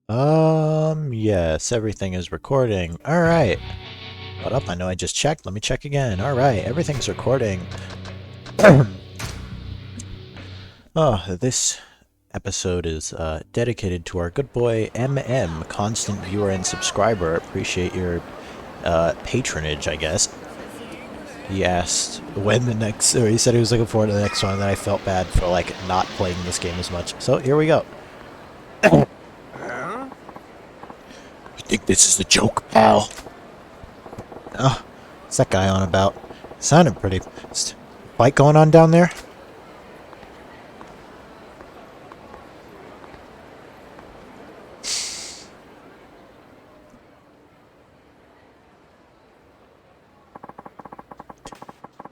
Yes, everything is recording. Alright. Hold up, I know I just checked. Let me check again. Alright, everything's recording. Oh, this episode is dedicated to our good boy MM, constant viewer and subscriber. Appreciate your patronage, I guess. He asked when the next, or he said he was looking forward to the next one, and then I felt bad for, like, not playing this game as much. So, here we go. You think this is a joke, pal? Oh, what's that guy on about? Sounded pretty... Fight going on down there?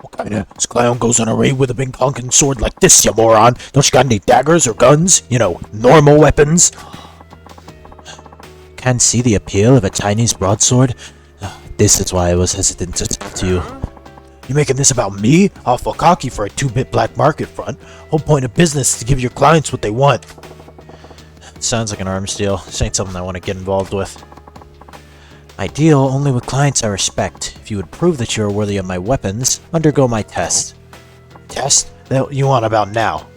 What kind of clown goes on a raid with a big honking sword like this, you moron? Don't you got any daggers or guns? You know, normal weapons? Can't see the appeal of a Chinese broadsword? This is why I was hesitant to talk to you. You making this about me? Awful cocky for a 2-bit black market front. Whole point of business is to give your clients what they want. Sounds like an arms deal. This ain't something I want to get involved with. I deal only with clients I respect. If you would prove that you are worthy of my weapons, undergo my test. Test? That you want about now?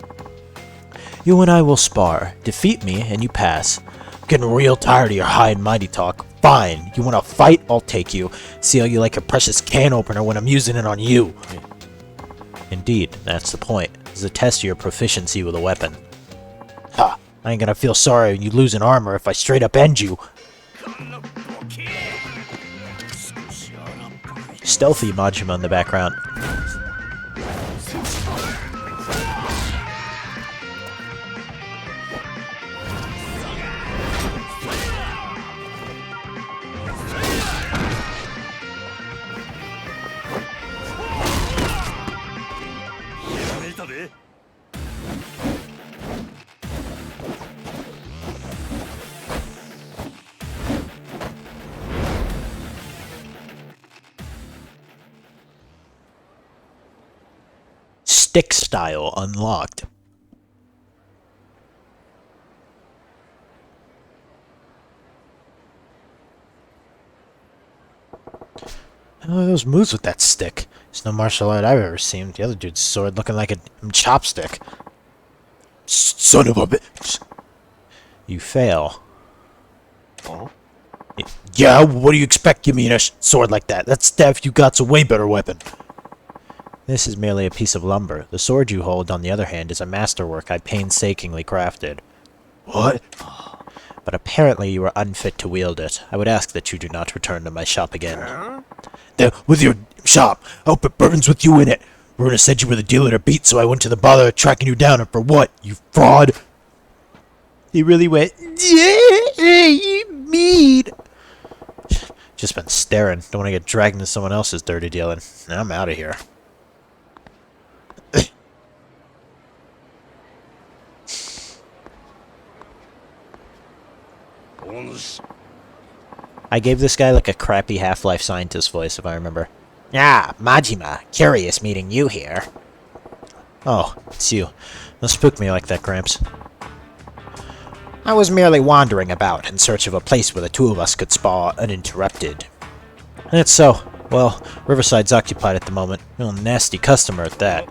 You and I will spar. Defeat me, and you pass. Getting real tired of your high and mighty talk. Fine. You want to fight? I'll take you. See how you like a precious can opener when I'm using it on you. Indeed, that's the point. It's a test of your proficiency with a weapon. Ha! I ain't gonna feel sorry when you lose an armor if I straight up end you. Stealthy Majima in the background. Stick style unlocked. Oh, those moves with that stick. It's no martial art I've ever seen. The other dude's sword looking like a chopstick. Son of a bitch. You fail. Huh? Yeah, what do you expect? Give me a sword like that. That staff you got's a way better weapon. This is merely a piece of lumber. The sword you hold, on the other hand, is a masterwork I painstakingly crafted. What? But apparently you are unfit to wield it. I would ask that you do not return to my shop again. With your shop! I hope it burns with you in it! Runa said you were the dealer to beat, so I went to the bother of tracking you down, and for what, you fraud? He really went, yeah, you mean. Just been staring. Don't want to get dragged into someone else's dirty dealing. I'm out of here. I gave this guy like a crappy Half-Life scientist voice, if I remember. Ah, Majima. Curious meeting you here. Oh, it's you. Don't spook me like that, Gramps. I was merely wandering about in search of a place where the two of us could spar uninterrupted. That's so. Well, Riverside's occupied at the moment. Real nasty customer at that.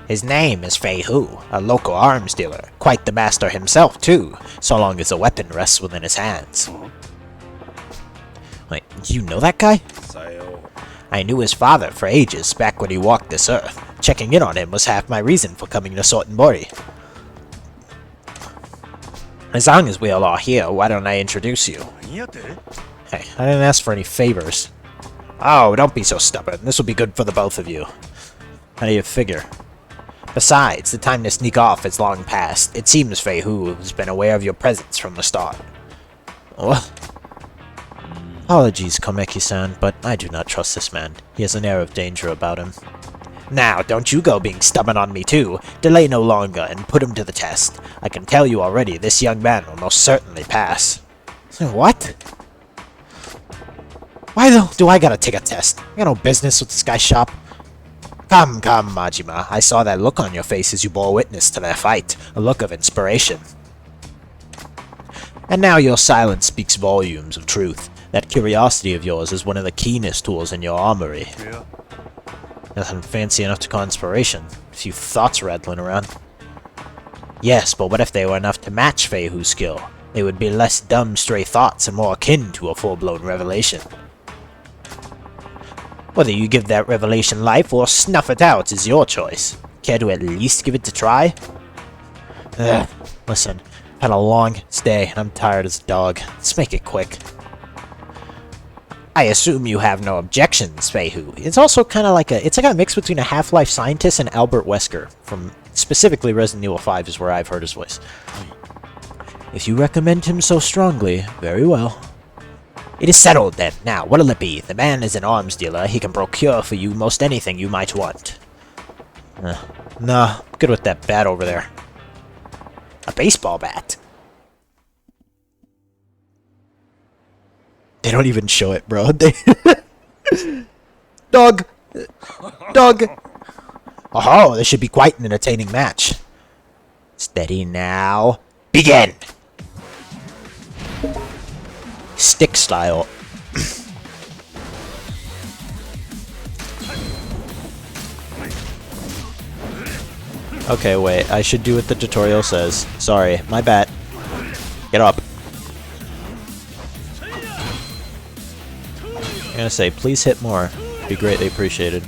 His name is Fei Hu, a local arms dealer. Quite the master himself, too, so long as the weapon rests within his hands. Wait, you know that guy? I knew his father for ages, back when he walked this earth. Checking in on him was half my reason for coming to Sotenbori. As long as we all are here, why don't I introduce you? Hey, I didn't ask for any favors. Oh, don't be so stubborn. This will be good for the both of you. How do you figure? Besides, the time to sneak off is long past. It seems Fei Hu has been aware of your presence from the start. What? Apologies, Komeki-san, but I do not trust this man. He has an air of danger about him. Now, don't you go being stubborn on me too. Delay no longer and put him to the test. I can tell you already, this young man will most certainly pass. What? Why do I gotta take a test? I got no business with this guy's shop. Come, Majima. I saw that look on your face as you bore witness to their fight. A look of inspiration. And now your silence speaks volumes of truth. That curiosity of yours is one of the keenest tools in your armory. Yeah. Nothing fancy enough to call inspiration. A few thoughts rattling around. Yes, but what if they were enough to match Feihu's skill? They would be less dumb, stray thoughts and more akin to a full-blown revelation. Whether you give that revelation life or snuff it out is your choice. Care to at least give it a try? Ugh, listen, I've had a long day and I'm tired as a dog. Let's make it quick. I assume you have no objections, Feihu. It's also kind of like a mix between a Half-Life scientist and Albert Wesker from specifically Resident Evil 5 is where I've heard his voice. If you recommend him so strongly, very well. It is settled then. Now, what'll it be? The man is an arms dealer. He can procure for you most anything you might want. Nah, good with that bat over there. A baseball bat. They don't even show it, bro. They Dog! Dog! Oh, this should be quite an entertaining match. Steady now. Begin! Stick style. Okay, wait. I should do what the tutorial says. Sorry, my bad. Get up. I'm gonna say, please hit more. Be greatly appreciated.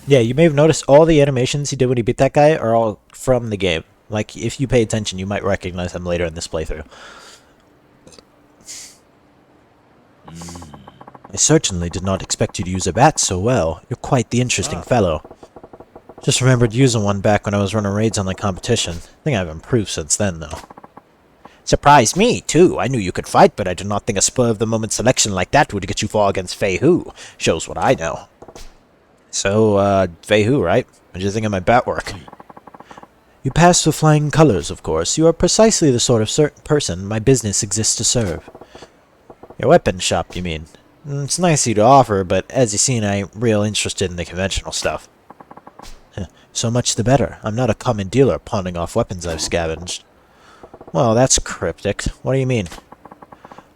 Yeah, you may have noticed all the animations he did when he beat that guy are all from the game. Like, if you pay attention, you might recognize them later in this playthrough. I certainly did not expect you to use a bat so well. You're quite the interesting fellow. Just remembered using one back when I was running raids on the competition. I think I've improved since then, though. Surprised me, too. I knew you could fight, but I did not think a spur-of-the-moment selection like that would get you far against Feihu. Shows what I know. So, Feihu, right? What do you think of my bat work? You passed with flying colors, of course. You are precisely the sort of person my business exists to serve. Your weapon shop, you mean? It's nice of you to offer, but as you've seen, I ain't real interested in the conventional stuff. So much the better. I'm not a common dealer pawning off weapons I've scavenged. Well, that's cryptic. What do you mean?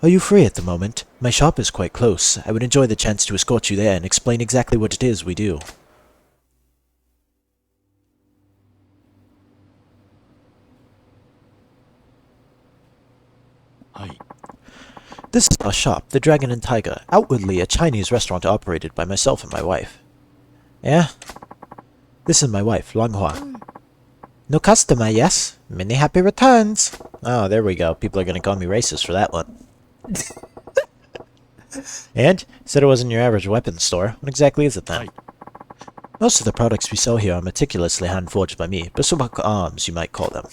Are you free at the moment? My shop is quite close. I would enjoy the chance to escort you there and explain exactly what it is we do. Hi. This is our shop, the Dragon and Tiger, outwardly a Chinese restaurant operated by myself and my wife. Yeah? This is my wife, Longhua. No customer, yes? Many happy returns. Oh, there we go. People are gonna call me racist for that one. And? Said it wasn't your average weapons store. What exactly is it then? Most of the products we sell here are meticulously hand-forged by me. Bespoke arms, you might call them.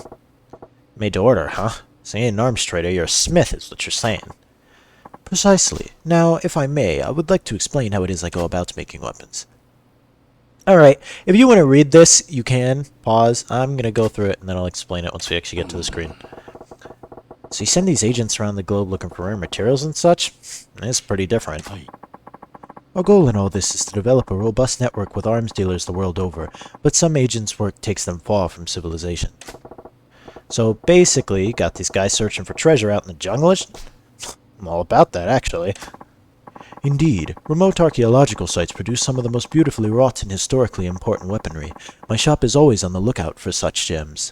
Made to order, huh? So you ain't an arms trader, you're a smith, is what you're saying. Precisely. Now, if I may, I would like to explain how it is I go about making weapons. Alright, if you want to read this, you can. Pause. I'm going to go through it, and then I'll explain it once we actually get to the screen. So you send these agents around the globe looking for rare materials and such? It's pretty different. Our goal in all this is to develop a robust network with arms dealers the world over, but some agents' work takes them far from civilization. So basically, you got these guys searching for treasure out in the jungle. I'm all about that, actually. Indeed, remote archaeological sites produce some of the most beautifully wrought and historically important weaponry. My shop is always on the lookout for such gems.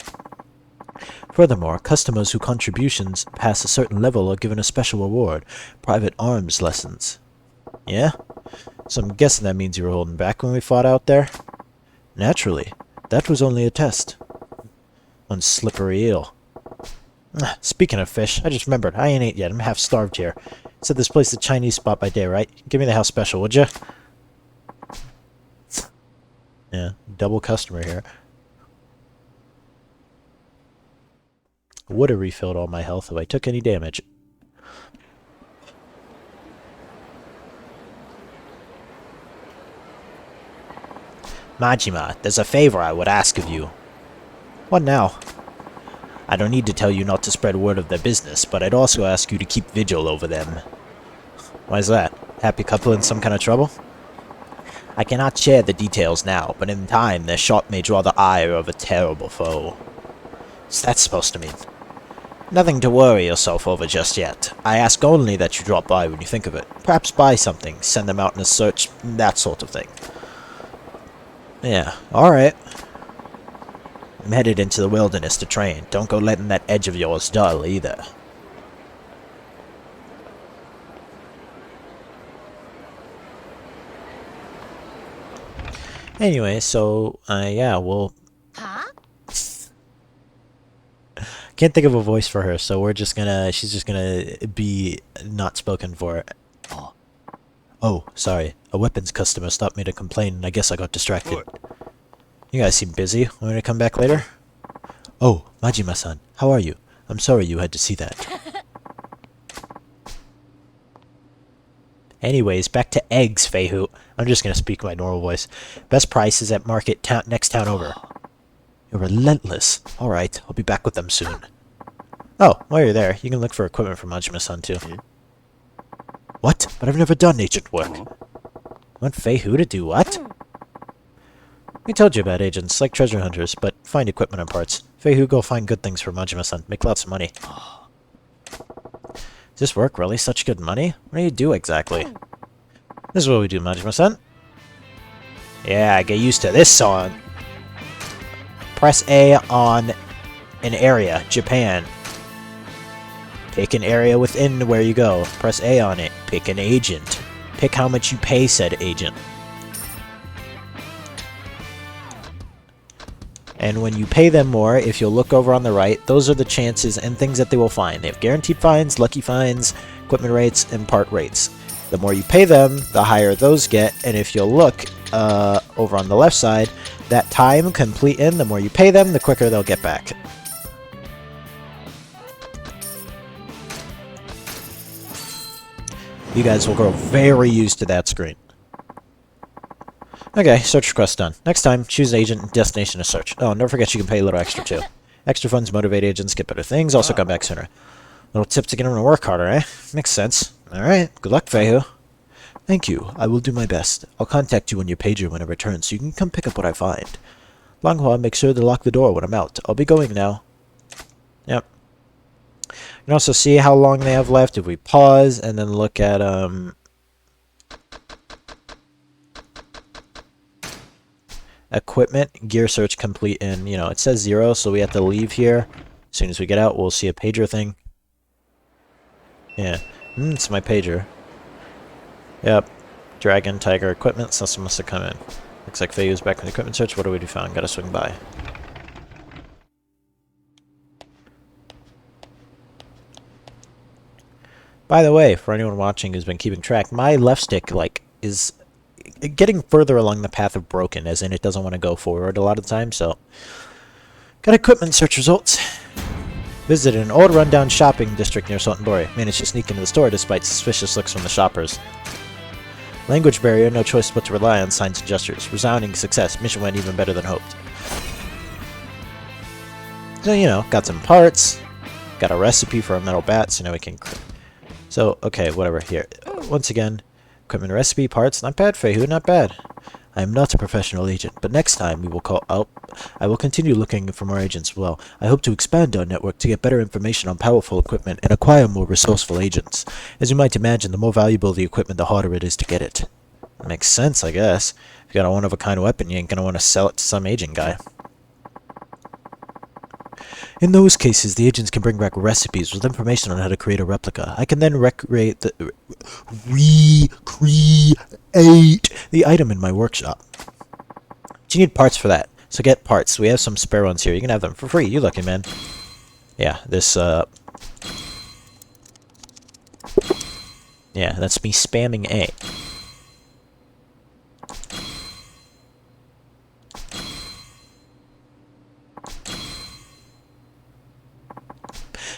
Furthermore, customers whose contributions pass a certain level are given a special reward, private arms lessons. Yeah? So I'm guessing that means you were holding back when we fought out there? Naturally. That was only a test. One slippery eel. Speaking of fish, I just remembered. I ain't ate yet. I'm half starved here. Said this place is a Chinese spot by day, right? Give me the house special, would ya? Yeah, double customer here. Would have refilled all my health if I took any damage. Majima, there's a favor I would ask of you. What now? I don't need to tell you not to spread word of their business, but I'd also ask you to keep vigil over them. Why is that? Happy couple in some kind of trouble? I cannot share the details now, but in time their shot may draw the ire of a terrible foe. What's that supposed to mean? Nothing to worry yourself over just yet. I ask only that you drop by when you think of it. Perhaps buy something, send them out in a search, that sort of thing. Yeah, alright. I'm headed into the wilderness to train. Don't go letting that edge of yours dull either. Anyway, so, yeah, we'll... Huh? Can't think of a voice for her, so we're just gonna... She's just gonna be not spoken for. Oh, sorry. A weapons customer stopped me to complain, and I guess I got distracted. You guys seem busy. Want me to come back later? Oh, Majima-san, how are you? I'm sorry you had to see that. Anyways, back to eggs, Feihu. I'm just gonna speak my normal voice. Best prices at market next town over. You're relentless. Alright, I'll be back with them soon. Oh, while you're there, you can look for equipment for Majima-san too. What? But I've never done agent work. Want Feihu to do what? We told you about agents, like treasure hunters, but find equipment and parts. Feihu, go find good things for Majima-san. Make lots of money. Does this work really? Such good money? What do you do exactly? This is what we do, Majima-san. Yeah, get used to this song. Press A on an area. Japan. Pick an area within where you go. Press A on it. Pick an agent. Pick how much you pay said agent. And when you pay them more, if you'll look over on the right, those are the chances and things that they will find. They have guaranteed finds, lucky finds, equipment rates, and part rates. The more you pay them, the higher those get, and if you'll look over on the left side, that time complete in, the more you pay them, the quicker they'll get back. You guys will grow very used to that screen. Okay, search request done. Next time, choose agent and destination to search. Oh, and don't forget you can pay a little extra too. Extra funds motivate agents, get better things, also come back sooner. Little tip to get them to work harder, eh? Makes sense. Alright, good luck, Feihu. Thank you, I will do my best. I'll contact you when your pager when it returns so you can come pick up what I find. Longhua, make sure to lock the door when I'm out. I'll be going now. Yep. You can also see how long they have left if we pause and then look at, equipment, gear search complete in, you know, it says 0, so we have to leave here. As soon as we get out, we'll see a pager thing. Yeah. It's my pager. Yep. Dragon, Tiger, equipment, something must have come in. Looks like Feihu's back from the equipment search. What do we do found? Gotta swing by. By the way, for anyone watching who's been keeping track, my left stick, like, is getting further along the path of broken, as in it doesn't want to go forward a lot of the time, so... Got equipment search results. Visited an old rundown shopping district near Sotenbori. Managed to sneak into the store despite suspicious looks from the shoppers. Language barrier, no choice but to rely on signs and gestures. Resounding success. Mission went even better than hoped. So, you know, got some parts. Got a recipe for a metal bat, so now we can... So, okay, whatever, here. Once again, equipment recipe, parts, not bad, Feihu, not bad. I am not a professional agent, but next time we will call out. I will continue looking for more agents as well. I hope to expand our network to get better information on powerful equipment and acquire more resourceful agents. As you might imagine, the more valuable the equipment, the harder it is to get it. That makes sense, I guess. If you got a one-of-a-kind weapon, you ain't gonna want to sell it to some agent guy. In those cases, the agents can bring back recipes with information on how to create a replica. I can then recreate the item in my workshop. But you need parts for that, so get parts. We have some spare ones here. You can have them for free. You lucky man. Yeah, this, yeah, that's me spamming A.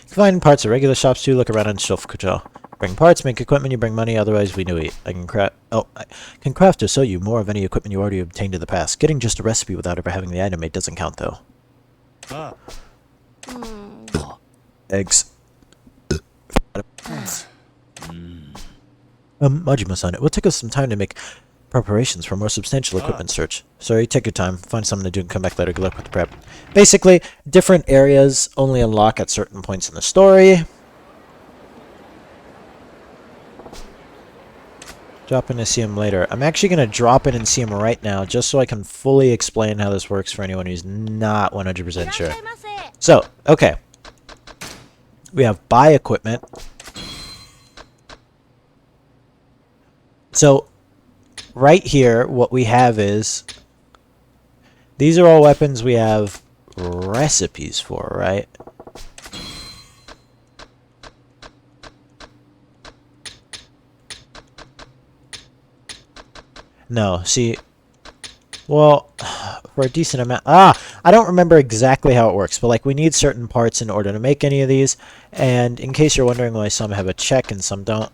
Find parts at regular shops too. Look around on shelf control. Bring parts, make equipment, you bring money, otherwise we knew it. I can craft or sell you more of any equipment you already obtained in the past. Getting just a recipe without ever having the item made doesn't count though. Eggs. Majima-san, it will take us some time to make preparations for a more substantial equipment search. Sorry, take your time, find something to do, and come back later. Good luck with the prep. Basically, different areas only unlock at certain points in the story. Drop in and see him later. I'm actually going to drop in and see him right now, just so I can fully explain how this works for anyone who's not 100% sure. So, okay. We have buy equipment. So, right here, what we have is... These are all weapons we have recipes for, right? No, see... Well, for a decent amount... I don't remember exactly how it works, but like we need certain parts in order to make any of these. And in case you're wondering why some have a check and some don't...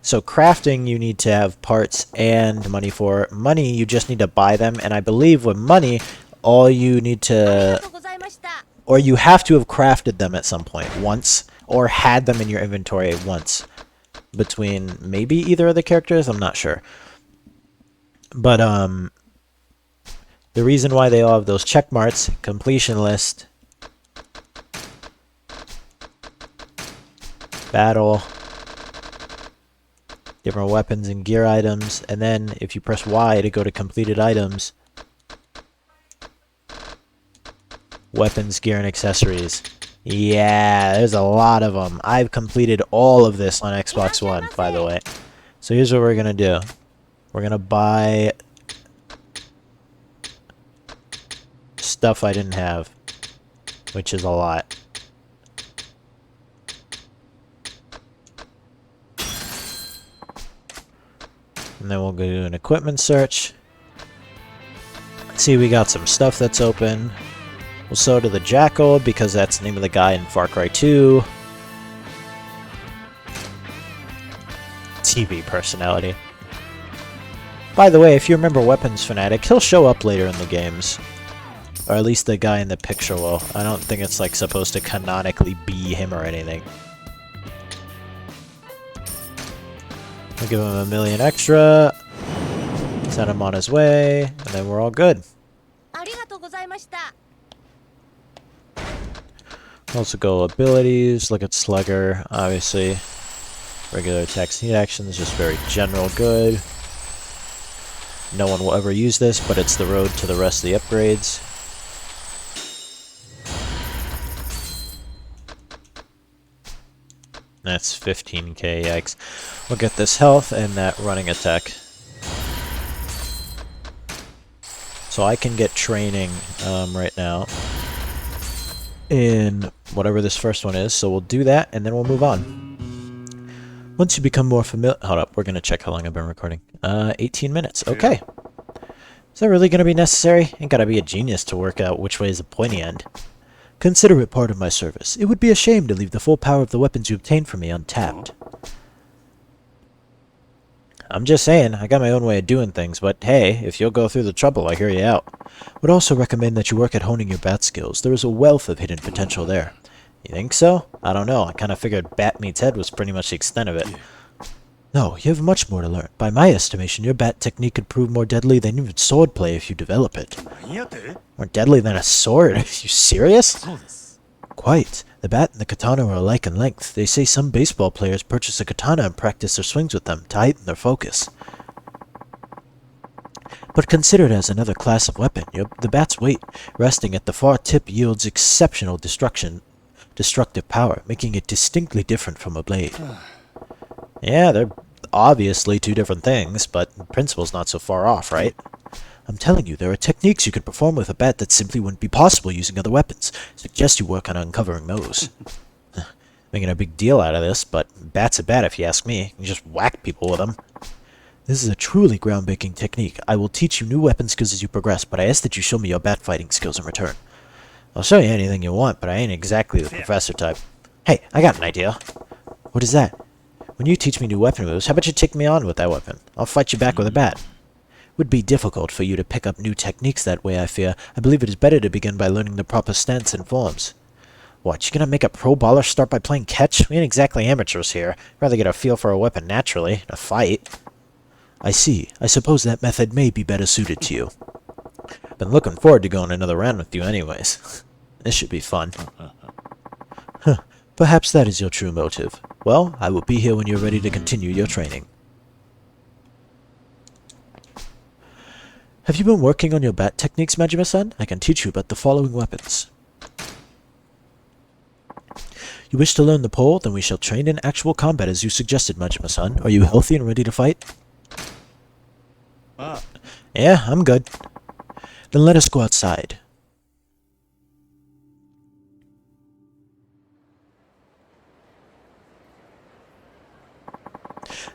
So crafting, you need to have parts and money for. Money, you just need to buy them. And I believe with money, all you need to... Or you have to have crafted them at some point once. Or had them in your inventory once. Between maybe either of the characters, I'm not sure. But, the reason why they all have those check marks, completion list, battle, different weapons and gear items, and then if you press Y to go to completed items, weapons, gear, and accessories. Yeah, there's a lot of them. I've completed all of this on Xbox One, by the way. So here's what we're going to do. We're going to buy stuff I didn't have, which is a lot. And then we'll go do an equipment search. See, we got some stuff that's open. We'll sell to the Jackal because that's the name of the guy in Far Cry 2. TV personality. By the way, if you remember Weapons Fanatic, he'll show up later in the games. Or at least the guy in the picture will. I don't think it's like supposed to canonically be him or anything. We'll give him 1 million extra. Send him on his way. And then we're all good. Also go abilities. Look at Slugger. Obviously. Regular attacks, need actions. Just very general good. No one will ever use this, but it's the road to the rest of the upgrades. That's 15k, yikes. We'll get this health and that running attack. So I can get training right now in whatever this first one is, so we'll do that and then we'll move on. Once you become more familiar... Hold up, we're going to check how long I've been recording. 18 minutes, okay. Is that really going to be necessary? Ain't gotta be a genius to work out which way is the pointy end. Consider it part of my service. It would be a shame to leave the full power of the weapons you obtained from me untapped. I'm just saying, I got my own way of doing things, but hey, if you'll go through the trouble, I hear you out. Would also recommend that you work at honing your bat skills. There is a wealth of hidden potential there. You think so? I don't know. I kind of figured bat meets head was pretty much the extent of it. No, you have much more to learn. By my estimation, your bat technique could prove more deadly than even swordplay if you develop it. More deadly than a sword? Are you serious? Quite. The bat and the katana are alike in length. They say some baseball players purchase a katana and practice their swings with them to heighten their focus. But consider it as another class of weapon. The bat's weight, resting at the far tip, yields exceptional destructive power, making it distinctly different from a blade. Yeah, they're obviously two different things, but in principle's not so far off, right? I'm telling you, there are techniques you can perform with a bat that simply wouldn't be possible using other weapons. Suggest you work on uncovering those. Making a big deal out of this, but bat's a bat if you ask me. You just whack people with them. This is a truly groundbreaking technique. I will teach you new weapon skills as you progress, but I ask that you show me your bat fighting skills in return. I'll show you anything you want, but I ain't exactly the professor type. Hey, I got an idea. What is that? When you teach me new weapon moves, how about you take me on with that weapon? I'll fight you back with a bat. It would be difficult for you to pick up new techniques that way, I fear. I believe it is better to begin by learning the proper stance and forms. What, you gonna make a pro baller start by playing catch? We ain't exactly amateurs here. Rather get a feel for a weapon naturally, in a fight. I see. I suppose that method may be better suited to you. Been looking forward to going another round with you anyways. This should be fun. Huh. Perhaps that is your true motive. Well, I will be here when you're ready to continue your training. Have you been working on your bat techniques, Majima-san? I can teach you about the following weapons. You wish to learn the pole? Then we shall train in actual combat as you suggested, Majima-san. Are you healthy and ready to fight? Yeah, I'm good. Then let us go outside.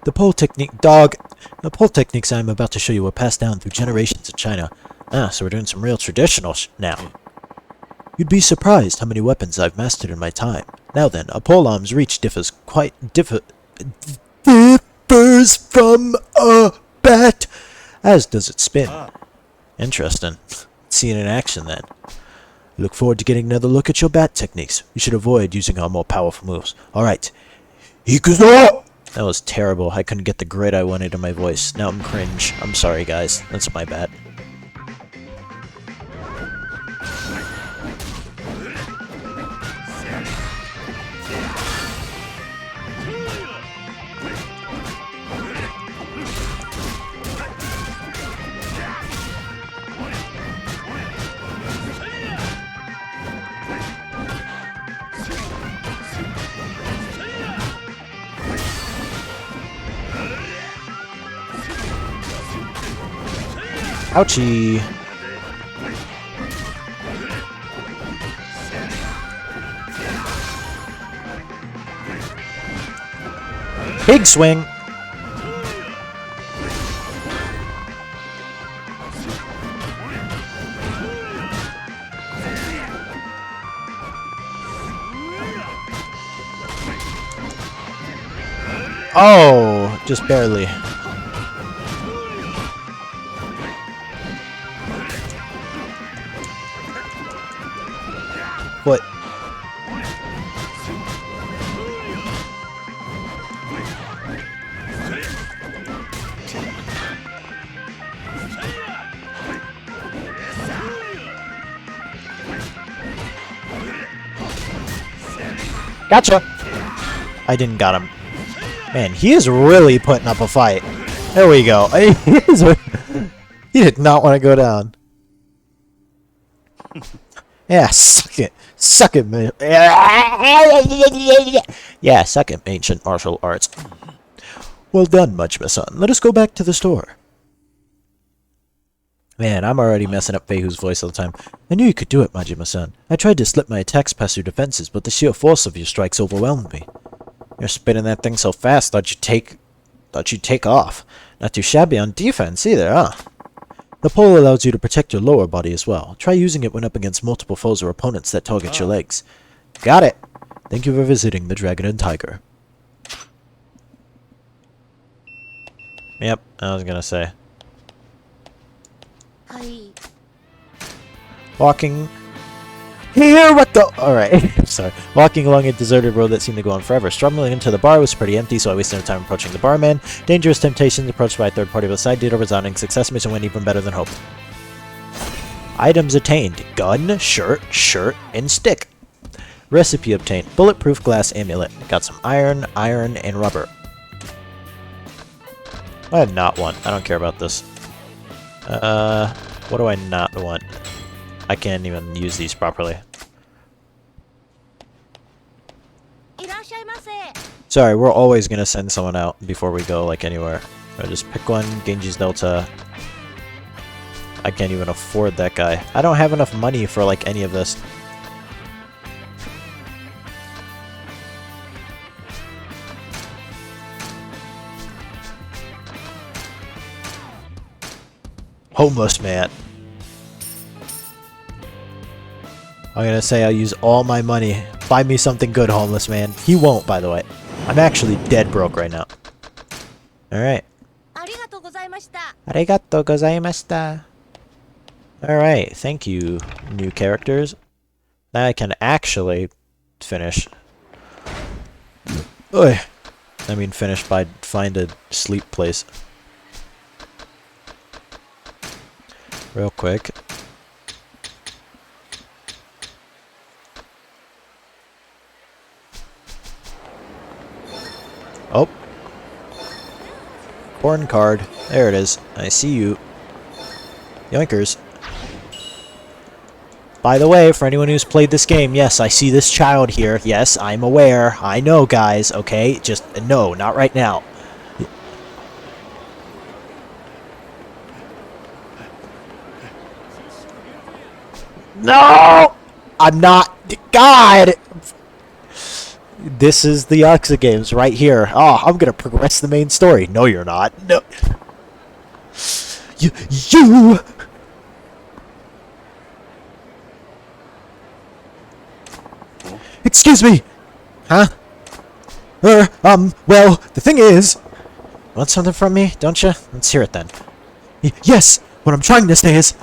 The pole techniques I am about to show you were passed down through generations in China. Ah, so we're doing some real traditionals now. You'd be surprised how many weapons I've mastered in my time. Now then, a pole arm's reach differs from a bat, as does its spin. Interesting. Let's see it in action then. Look forward to getting another look at your bat techniques. You should avoid using our more powerful moves. Alright. Yakuza! That was terrible. I couldn't get the grit I wanted in my voice. Now I'm cringe. I'm sorry, guys. That's my bad. Ouchie! Big swing! Oh, just barely. What? Gotcha! I didn't got him. Man, he is really putting up a fight. There we go. He did not want to go down. Yeah, suck it. Suck it, man. Yeah, suck it, ancient martial arts. Well done, Majima-san. Let us go back to the store. Man, I'm already messing up Feihu's voice all the time. I knew you could do it, Majima-san. I tried to slip my attacks past your defenses, but the sheer force of your strikes overwhelmed me. You're spinning that thing so fast, thought you'd take off. Not too shabby on defense either, huh? The pole allows you to protect your lower body as well. Try using it when up against multiple foes or opponents that target your legs. Got it! Thank you for visiting the Dragon and Tiger. Yep, I was gonna say. Walking... Here, what the... Alright, sorry. Walking along a deserted road that seemed to go on forever. Stumbling into the bar was pretty empty, so I wasted no time approaching the barman. Dangerous temptations approached by a third party of the side did a resounding success. Mission went even better than hoped. Items attained. Gun, shirt, and stick. Recipe obtained. Bulletproof glass amulet. Got some iron, and rubber. I not want. I don't care about this. What do I not want? I can't even use these properly. Sorry, we're always gonna send someone out before we go, like, anywhere. I'll just pick one, Genji's Delta. I can't even afford that guy. I don't have enough money for, like, any of this. Homeless man. I'm gonna say I'll use all my money. Buy me something good, homeless man. He won't, by the way. I'm actually dead broke right now. Alright. Arigatou gozaimashita. Alright, thank you, new characters. Now I can actually finish. Oi. I mean finish by find a sleep place. Real quick. Oh. Porn card. There it is. I see you. Yoinkers. By the way, for anyone who's played this game, yes, I see this child here. Yes, I'm aware. I know, guys, okay? Just, no, not right now. No! I'm not... God! This is the Yakuza games right here. Oh, I'm gonna progress the main story. No, you're not. No. You... Excuse me! Huh? Well, the thing is... Want something from me, don't you? Let's hear it then. Yes! What I'm trying to say is...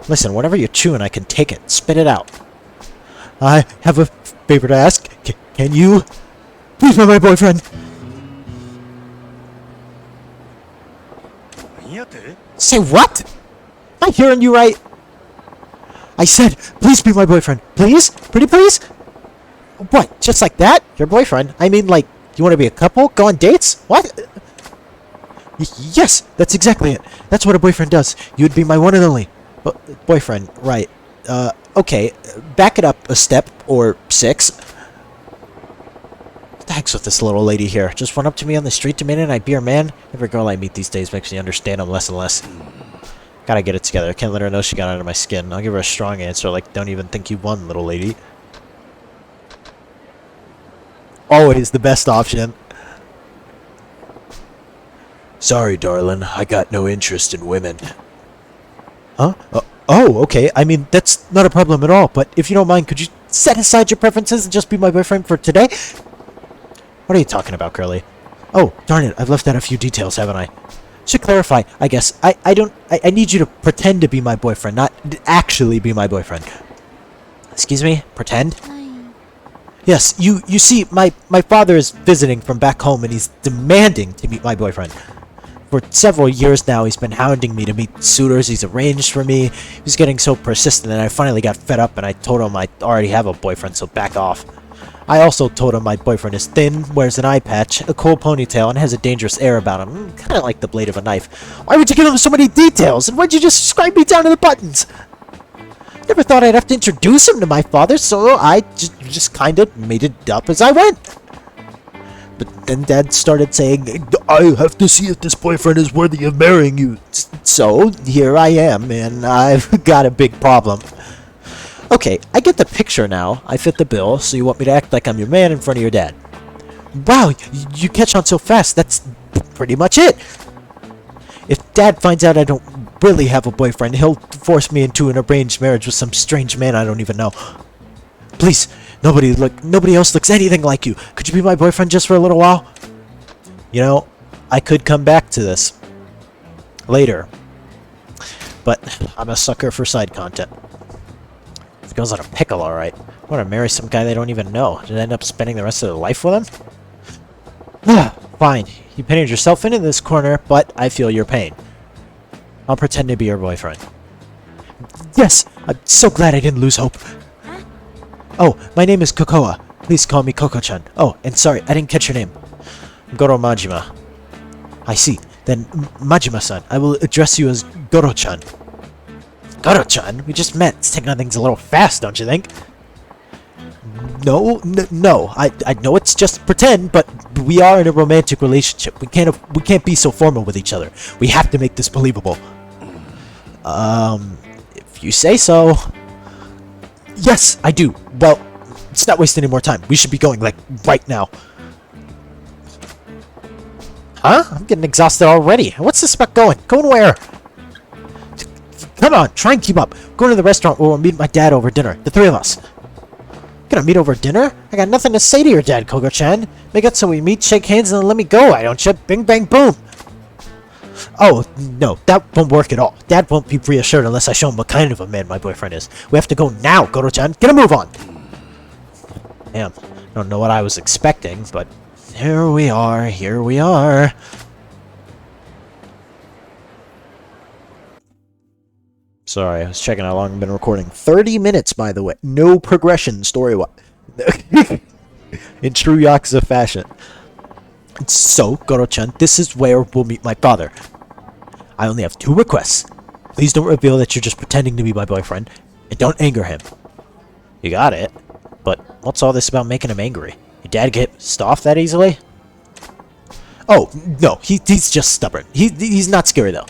Listen, whatever you're chewing, I can take it. Spit it out. I have a favor to ask. Can you... Please be my boyfriend? Say what? Am I hearing you right? I said, please be my boyfriend. Please? Pretty please? What? Just like that? Your boyfriend? I mean, like, you want to be a couple? Go on dates? What? Yes, that's exactly it. That's what a boyfriend does. You would be my one and only. Boyfriend, right. Okay. Back it up a step, or 6. What the heck's with this little lady here? Just run up to me on the street a minute and I'd be her man? Every girl I meet these days makes me understand them less and less. Gotta get it together. I can't let her know she got under my skin. I'll give her a strong answer like, don't even think you won, little lady. Always the best option. Sorry, darling. I got no interest in women. Huh? Oh, okay. I mean, that's not a problem at all. But if you don't mind, could you set aside your preferences and just be my boyfriend for today? What are you talking about, Curly? Oh, darn it. I've left out a few details, haven't I? Should clarify, I guess. I need you to pretend to be my boyfriend, not actually be my boyfriend. Excuse me? Pretend? Yes, you see, my father is visiting from back home and he's demanding to meet my boyfriend. For several years now, he's been hounding me to meet suitors he's arranged for me. He was getting so persistent that I finally got fed up and I told him I already have a boyfriend, so back off. I also told him my boyfriend is thin, wears an eye patch, a cool ponytail, and has a dangerous air about him. Kinda like the blade of a knife. Why would you give him so many details? And why'd you just describe me down to the buttons? Never thought I'd have to introduce him to my father, so I just kinda made it up as I went. But then Dad started saying, I have to see if this boyfriend is worthy of marrying you. So, here I am, and I've got a big problem. Okay, I get the picture now. I fit the bill, so you want me to act like I'm your man in front of your dad. Wow, you catch on so fast. That's pretty much it. If Dad finds out I don't really have a boyfriend, he'll force me into an arranged marriage with some strange man I don't even know. Please, nobody else looks anything like you. Could you be my boyfriend just for a little while? You know, I could come back to this later, but I'm a sucker for side content. This girl's on a pickle, alright. I want to marry some guy they don't even know. Did I end up spending the rest of their life with him? Fine. You painted yourself into this corner, but I feel your pain. I'll pretend to be your boyfriend. Yes! I'm so glad I didn't lose hope. Oh, my name is Kokoa. Please call me Koko-chan. Oh, and sorry, I didn't catch your name. Goro Majima. I see. Then, Majima-san, I will address you as Goro-chan. Goro-chan? We just met. It's taking on things a little fast, don't you think? No. I know it's just pretend, but we are in a romantic relationship. We can't be so formal with each other. We have to make this believable. If you say so. Yes, I do. Well, let's not waste any more time. We should be going, like, right now. Huh? I'm getting exhausted already. What's this about going? Going where? Come on, try and keep up. Going to the restaurant where we'll meet my dad over dinner. The three of us. Gonna meet over dinner? I got nothing to say to your dad, Kogo-chan. Make it so we meet, shake hands, and then let me go, why don't you? Bing, bang, boom. Oh, no, that won't work at all. Dad won't be reassured unless I show him what kind of a man my boyfriend is. We have to go now, Goro-chan. Get a move on! Damn, I don't know what I was expecting, but here we are, here we are. Sorry, I was checking how long I've been recording. 30 minutes, by the way. No progression story-wise. In true Yakuza fashion. So, Goro-chan, this is where we'll meet my father. I only have 2 requests. Please don't reveal that you're just pretending to be my boyfriend, and don't anger him. You got it. But what's all this about making him angry? Your dad get pissed off that easily? Oh, no, he's just stubborn. He's not scary, though.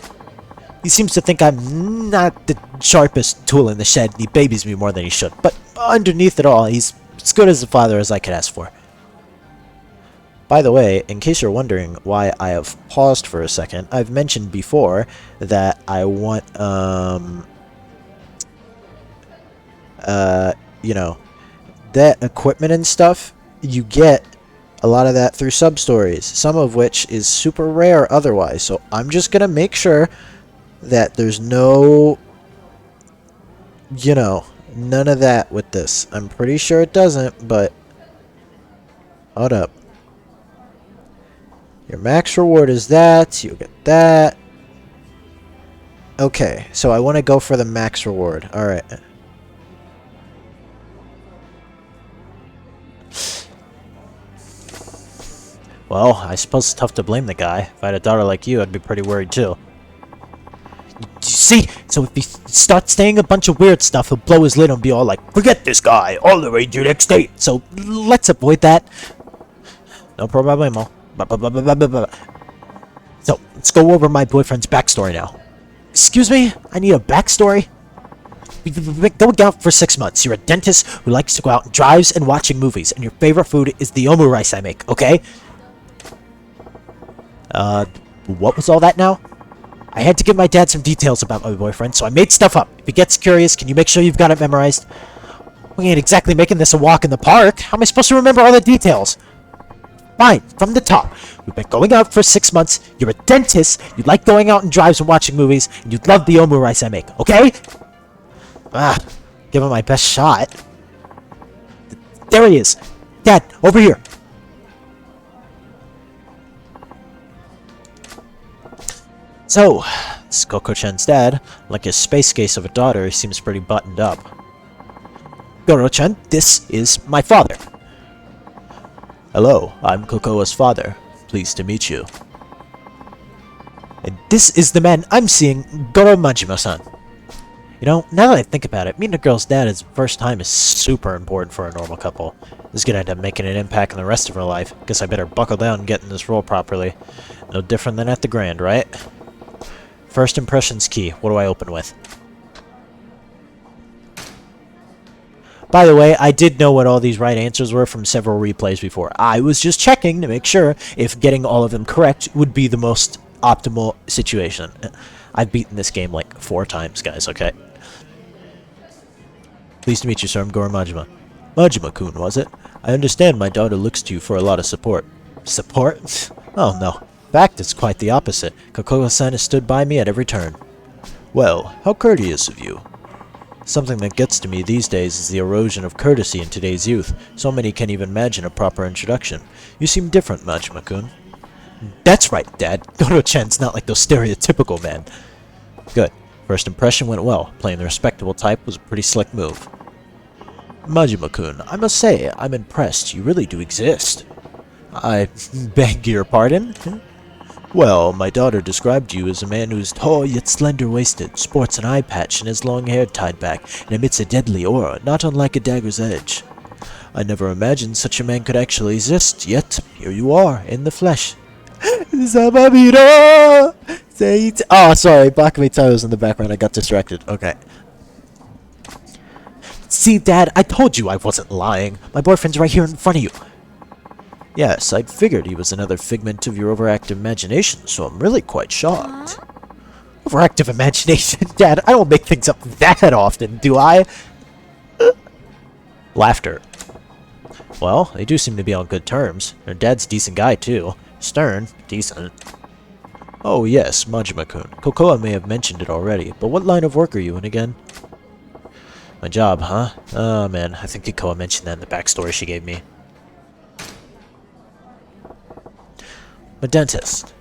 He seems to think I'm not the sharpest tool in the shed, and he babies me more than he should. But underneath it all, he's as good as a father as I could ask for. By the way, in case you're wondering why I have paused for a second, I've mentioned before that I want, you know, that equipment and stuff, you get a lot of that through sub-stories, some of which is super rare otherwise. So I'm just going to make sure that there's no, you know, none of that with this. I'm pretty sure it doesn't, but hold up. Your max reward is that. You'll get that. Okay, so I want to go for the max reward. Alright. Well, I suppose it's tough to blame the guy. If I had a daughter like you, I'd be pretty worried too. See? So if he starts saying a bunch of weird stuff, he'll blow his lid and be all like, forget this guy, all the way to next date. So let's avoid that. No problemo. So, let's go over my boyfriend's backstory now. Excuse me? I need a backstory? We've been going out for 6 months. You're a dentist who likes to go out and drives and watching movies, and your favorite food is the omu rice I make, okay? What was all that now? I had to give my dad some details about my boyfriend, so I made stuff up. If he gets curious, can you make sure you've got it memorized? We ain't exactly making this a walk in the park. How am I supposed to remember all the details? Fine, from the top. We've been going out for 6 months. You're a dentist. You like going out and drives and watching movies, and you love the omu rice I make, okay? Give him my best shot. There he is. Dad, over here. So, this is Koko-chan's dad. Like his space case of a daughter, he seems pretty buttoned up. Goro-chan, this is my father. Hello, I'm Kokoa's father. Pleased to meet you. And this is the man I'm seeing, Goro Majima-san. You know, now that I think about it, meeting a girl's dad as the first time is super important for a normal couple. This is gonna end up making an impact on the rest of her life. Guess I better buckle down and get in this role properly. No different than at the Grand, right? First impression's key. What do I open with? By the way, I did know what all these right answers were from several replays before. I was just checking to make sure if getting all of them correct would be the most optimal situation. I've beaten this game like 4 times, guys, okay? Pleased to meet you, sir. I'm Goro Majima. Majima-kun, was it? I understand my daughter looks to you for a lot of support. Support? Oh, no. In fact, it's quite the opposite. Kokoro-san has stood by me at every turn. Well, how courteous of you. Something that gets to me these days is the erosion of courtesy in today's youth. So many can't even imagine a proper introduction. You seem different, Majima-kun. That's right, Dad. Goro-chan's not like those stereotypical men. Good. First impression went well. Playing the respectable type was a pretty slick move. Majima-kun, I must say, I'm impressed. You really do exist. I beg your pardon? Well, my daughter described you as a man who's tall yet slender-waisted, sports an eye patch, and has long hair tied back, and emits a deadly aura, not unlike a dagger's edge. I never imagined such a man could actually exist, yet here you are, in the flesh. Sababiro! Oh, sorry, Black Metal was in the background, I got distracted. Okay. See, Dad, I told you I wasn't lying. My boyfriend's right here in front of you. Yes, I'd figured he was another figment of your overactive imagination, so I'm really quite shocked. Overactive imagination? Dad, I don't make things up that often, do I? Laughter. Well, they do seem to be on good terms. Their dad's a decent guy, too. Stern, decent. Oh yes, Majima-kun. Kokoa may have mentioned it already, but what line of work are you in again? My job, huh? Oh man, I think Kokoa mentioned that in the backstory she gave me. A dentist.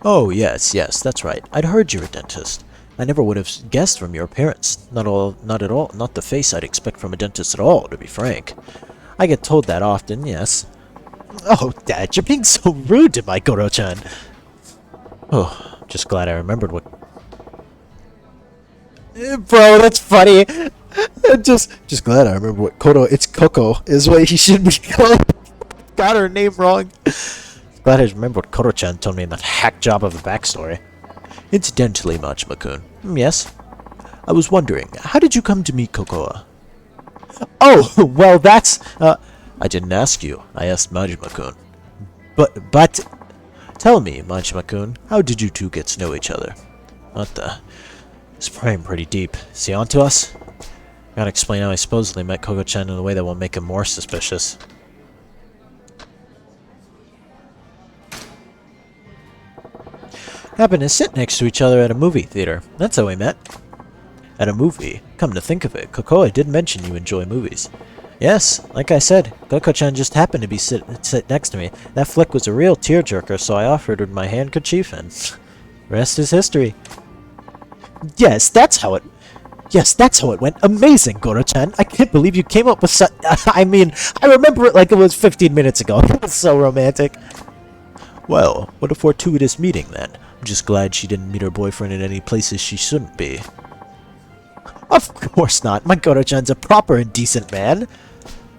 Oh yes, that's right. I'd heard you're a dentist. I never would have guessed from your appearance. Not at all, not the face I'd expect from a dentist at all, to be frank. I get told that often, yes. Oh, Dad, you're being so rude to my Goro-chan. Oh, just glad I remembered what... Bro, that's funny. Just glad I remember what it's Coco, is what he should be called. Got her name wrong. Glad I remember what Koro-chan told me in that hack job of a backstory. Incidentally, Majima-kun. Yes? I was wondering, how did you come to meet Kokoa? Oh, well, that's... I didn't ask you. I asked Majima-kun. But... Tell me, Majima-kun, how did you two get to know each other? What the... It's praying pretty deep. Is he onto us? Gotta explain how I supposedly met Koko-chan in a way that will make him more suspicious. Happened to sit next to each other at a movie theater. That's how we met. At a movie? Come to think of it, Kokoa did mention you enjoy movies. Yes, like I said, Koko-chan just happened to be sit next to me. That flick was a real tearjerker, so I offered her my handkerchief, and rest is history. Yes, that's how it went. Amazing, Goro-chan. I can't believe you came up with such... I mean, I remember it like it was 15 minutes ago. It was so romantic. Well, what a fortuitous meeting, then. I'm just glad she didn't meet her boyfriend in any places she shouldn't be. Of course not. My Goro-chan's a proper and decent man.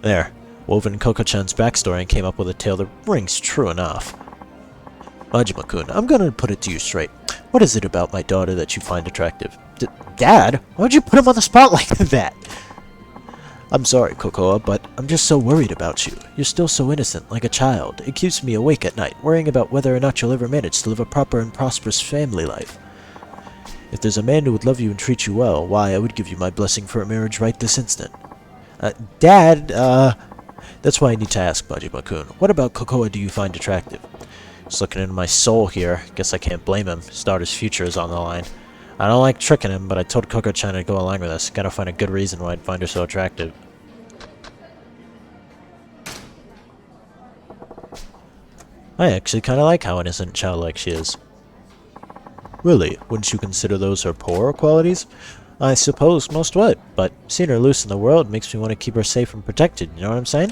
There. Woven in Koko-chan's backstory and came up with a tale that rings true enough. Majima-kun, I'm gonna put it to you straight. What is it about my daughter that you find attractive? Dad? Why'd you put him on the spot like that? I'm sorry, Kokoa, but I'm just so worried about you. You're still so innocent, like a child. It keeps me awake at night, worrying about whether or not you'll ever manage to live a proper and prosperous family life. If there's a man who would love you and treat you well, why, I would give you my blessing for a marriage right this instant. Dad, that's why I need to ask, Majima-kun. What about Kokoa do you find attractive? Just looking into my soul here. Guess I can't blame him. His daughter's future is on the line. I don't like tricking him, but I told Koko-chan to go along with us. Gotta find a good reason why I'd find her so attractive. I actually kinda like how innocent and childlike she is. Really? Wouldn't you consider those her poorer qualities? I suppose most would, but seeing her loose in the world makes me want to keep her safe and protected, you know what I'm saying?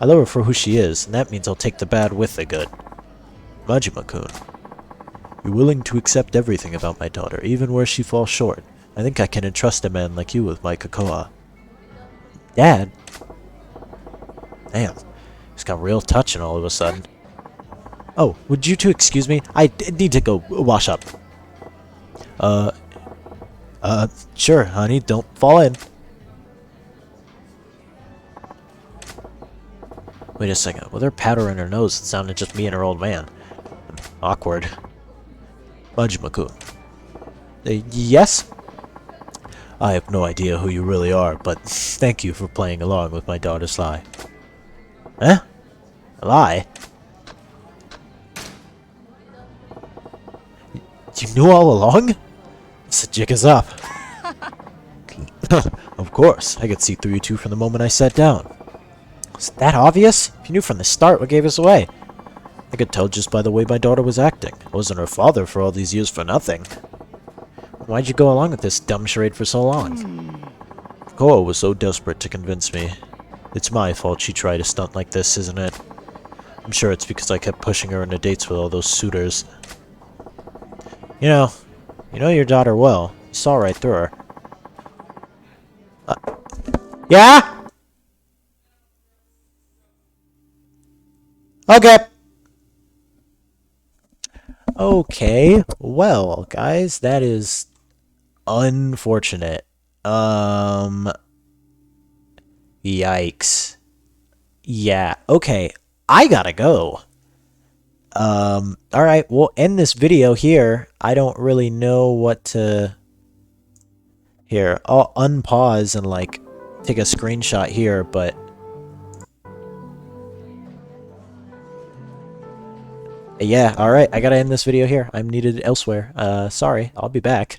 I love her for who she is, and that means I'll take the bad with the good. Majima-kun. You're willing to accept everything about my daughter, even where she falls short. I think I can entrust a man like you with my Kokoa. Dad? Damn. He's got real touching all of a sudden. Oh, would you two excuse me? I need to go wash up. Sure, honey, don't fall in. Wait a second, with her powder in her nose, it sounded just me and her old man. Awkward. Majima-kun. Yes? I have no idea who you really are, but thank you for playing along with my daughter's lie. Huh? A lie? You knew all along? The jig is up. Of course, I could see through you two from the moment I sat down. Is that obvious? If you knew from the start, what gave us away? I could tell just by the way my daughter was acting. I wasn't her father for all these years for nothing. Why'd you go along with this dumb charade for so long? Koa was so desperate to convince me. It's my fault she tried a stunt like this, isn't it? I'm sure it's because I kept pushing her into dates with all those suitors. You know your daughter well. You saw right through her. Yeah? Okay. Okay, well, guys, that is unfortunate. Yikes. Yeah, okay, I gotta go. Alright, we'll end this video here. I don't really know what to... Here, I'll unpause and, like, take a screenshot here, but... Yeah, alright, I gotta end this video here. I'm needed elsewhere. Sorry, I'll be back.